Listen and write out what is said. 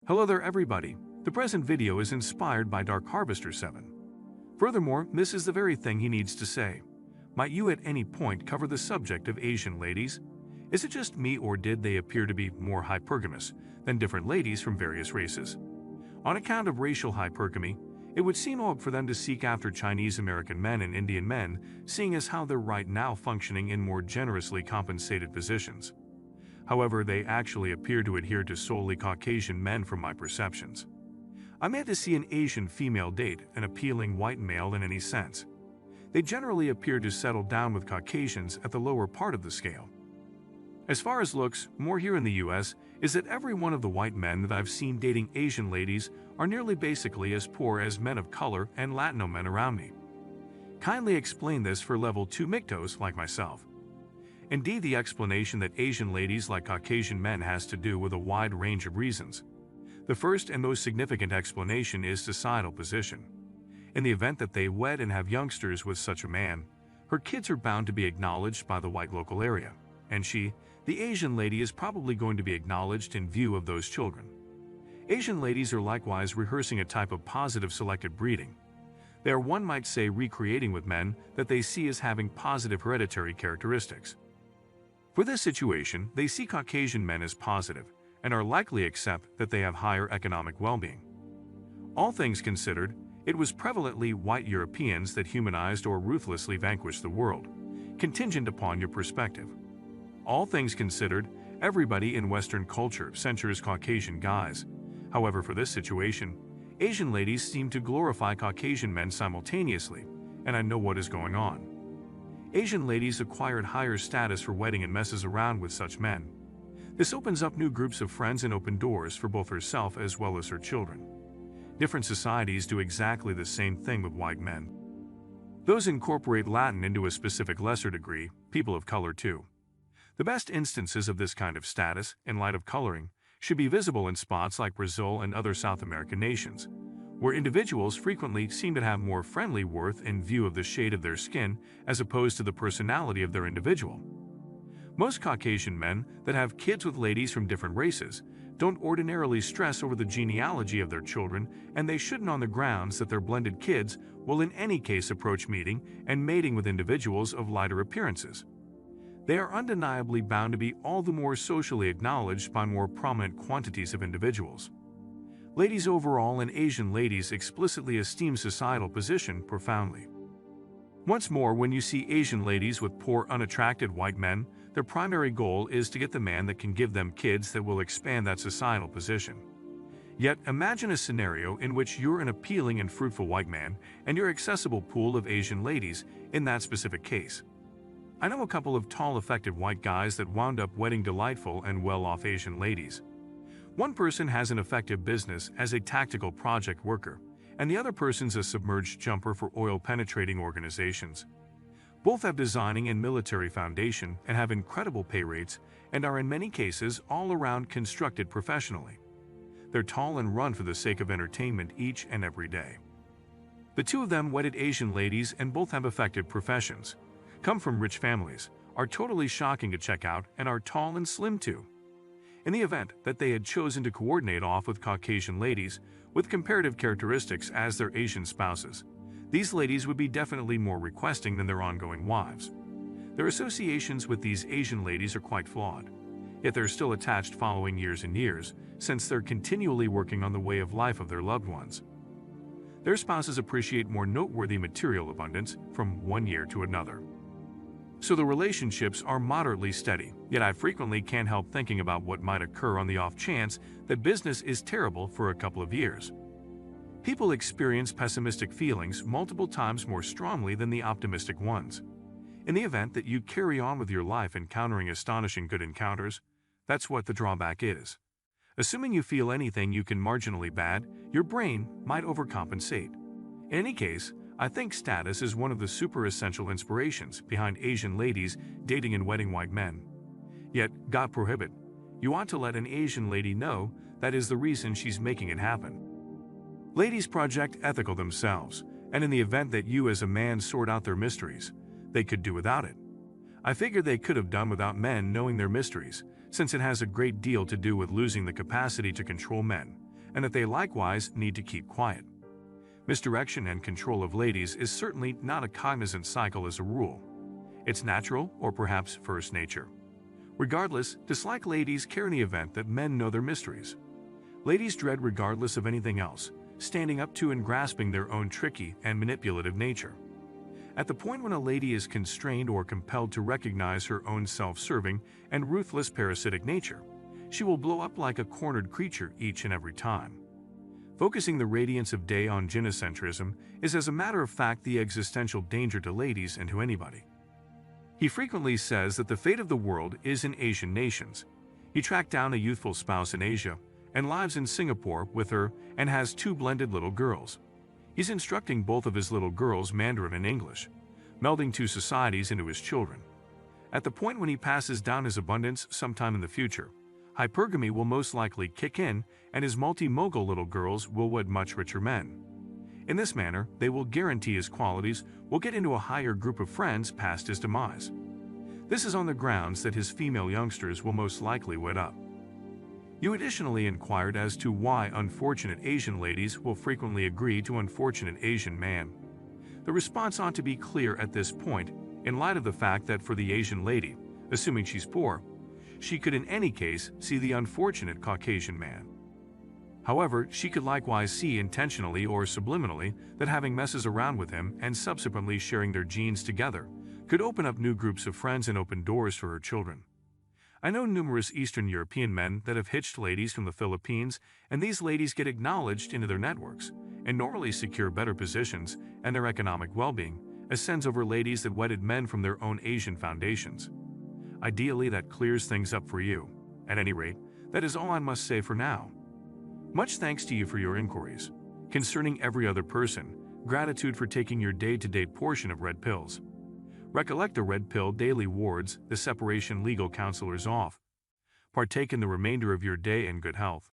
Hello there everybody. The present video is inspired by Dark Harvester 7. Furthermore, this is the very thing he needs to say. Might you at any point cover the subject of Asian ladies? Is it just me, or did they appear to be more hypergamous than different ladies from various races? On account of racial hypergamy, it would seem odd for them to seek after Chinese American men and Indian men, seeing as how they're right now functioning in more generously compensated positions. However, they actually appear to adhere to solely Caucasian men from my perceptions. I'm yet to see an Asian female date an appealing white male in any sense. They generally appear to settle down with Caucasians at the lower part of the scale. As far as looks, more here in the US, is that every one of the white men that I've seen dating Asian ladies are nearly basically as poor as men of color and Latino men around me. Kindly explain this for level 2 mictos like myself. Indeed, the explanation that Asian ladies like Caucasian men has to do with a wide range of reasons. The first and most significant explanation is societal position. In the event that they wed and have youngsters with such a man, her kids are bound to be acknowledged by the white local area, and she, the Asian lady, is probably going to be acknowledged in view of those children. Asian ladies are likewise rehearsing a type of positive selective breeding. They are, one might say, recreating with men that they see as having positive hereditary characteristics. For this situation, they see Caucasian men as positive and are likely accept that they have higher economic well-being. All things considered, it was prevalently white Europeans that humanized or ruthlessly vanquished the world, contingent upon your perspective. All things considered, everybody in Western culture censures Caucasian guys. However, for this situation, Asian ladies seem to glorify Caucasian men simultaneously, and I know what is going on. Asian ladies acquired higher status for wedding and messes around with such men. This opens up new groups of friends and open doors for both herself as well as her children. Different societies do exactly the same thing with white men. Those incorporate Latin into a specific lesser degree, people of color too. The best instances of this kind of status, in light of coloring, should be visible in spots like Brazil and other South American nations, where individuals frequently seem to have more friendly worth in view of the shade of their skin as opposed to the personality of their individual. Most Caucasian men that have kids with ladies from different races don't ordinarily stress over the genealogy of their children, and they shouldn't, on the grounds that their blended kids will in any case approach meeting and mating with individuals of lighter appearances. They are undeniably bound to be all the more socially acknowledged by more prominent quantities of individuals. Ladies overall and Asian ladies explicitly esteem societal position profoundly. Once more, when you see Asian ladies with poor, unattracted white men, their primary goal is to get the man that can give them kids that will expand that societal position. Yet, imagine a scenario in which you're an appealing and fruitful white man and your accessible pool of Asian ladies in that specific case. I know a couple of tall, effective white guys that wound up wedding delightful and well-off Asian ladies. One person has an effective business as a tactical project worker, and the other person's a submerged jumper for oil-penetrating organizations. Both have designing and military foundation and have incredible pay rates and are in many cases all around constructed professionally. They're tall and run for the sake of entertainment each and every day. The two of them wedded Asian ladies and both have effective professions, come from rich families, are totally shocking to check out, and are tall and slim too. In the event that they had chosen to coordinate off with Caucasian ladies with comparative characteristics as their Asian spouses, these ladies would be definitely more requesting than their ongoing wives. Their associations with these Asian ladies are quite flawed, yet they're still attached following years and years, since they're continually working on the way of life of their loved ones. Their spouses appreciate more noteworthy material abundance from one year to another. So the relationships are moderately steady, yet I frequently can't help thinking about what might occur on the off chance that business is terrible for a couple of years. People experience pessimistic feelings multiple times more strongly than the optimistic ones. In the event that you carry on with your life encountering astonishing good encounters, that's what the drawback is. Assuming you feel anything you can marginally bad, your brain might overcompensate. In any case, I think status is one of the super essential inspirations behind Asian ladies dating and wedding white men. Yet, God prohibit, you ought to let an Asian lady know that is the reason she's making it happen. Ladies project ethical themselves, and in the event that you as a man sort out their mysteries, they could do without it. I figure they could have done without men knowing their mysteries, since it has a great deal to do with losing the capacity to control men, and that they likewise need to keep quiet. Misdirection and control of ladies is certainly not a cognizant cycle as a rule. It's natural or perhaps first nature. Regardless, dislike ladies care in the event that men know their mysteries. Ladies dread regardless of anything else, standing up to and grasping their own tricky and manipulative nature. At the point when a lady is constrained or compelled to recognize her own self-serving and ruthless parasitic nature, she will blow up like a cornered creature each and every time. Focusing the radiance of day on gynocentrism is as a matter of fact the existential danger to ladies and to anybody. He frequently says that the fate of the world is in Asian nations. He tracked down a youthful spouse in Asia and lives in Singapore with her and has 2 blended little girls. He's instructing both of his little girls Mandarin and English, melding 2 societies into his children. At the point when he passes down his abundance sometime in the future, hypergamy will most likely kick in and his multi-mogul little girls will wed much richer men. In this manner, they will guarantee his qualities will get into a higher group of friends past his demise. This is on the grounds that his female youngsters will most likely wed up. You additionally inquired as to why unfortunate Asian ladies will frequently agree to unfortunate Asian man. The response ought to be clear at this point, in light of the fact that for the Asian lady, assuming she's poor, she could in any case see the unfortunate Caucasian man. However, she could likewise see intentionally or subliminally that having messes around with him and subsequently sharing their genes together could open up new groups of friends and open doors for her children. I know numerous Eastern European men that have hitched ladies from the Philippines, and these ladies get acknowledged into their networks and normally secure better positions and their economic well-being ascends over ladies that wedded men from their own Asian foundations. Ideally, that clears things up for you. At any rate, that is all I must say for now. Much thanks to you for your inquiries. Concerning every other person, gratitude for taking your day-to-day portion of red pills. Recollect the red pill daily wards the separation legal counselors off. Partake in the remainder of your day in good health.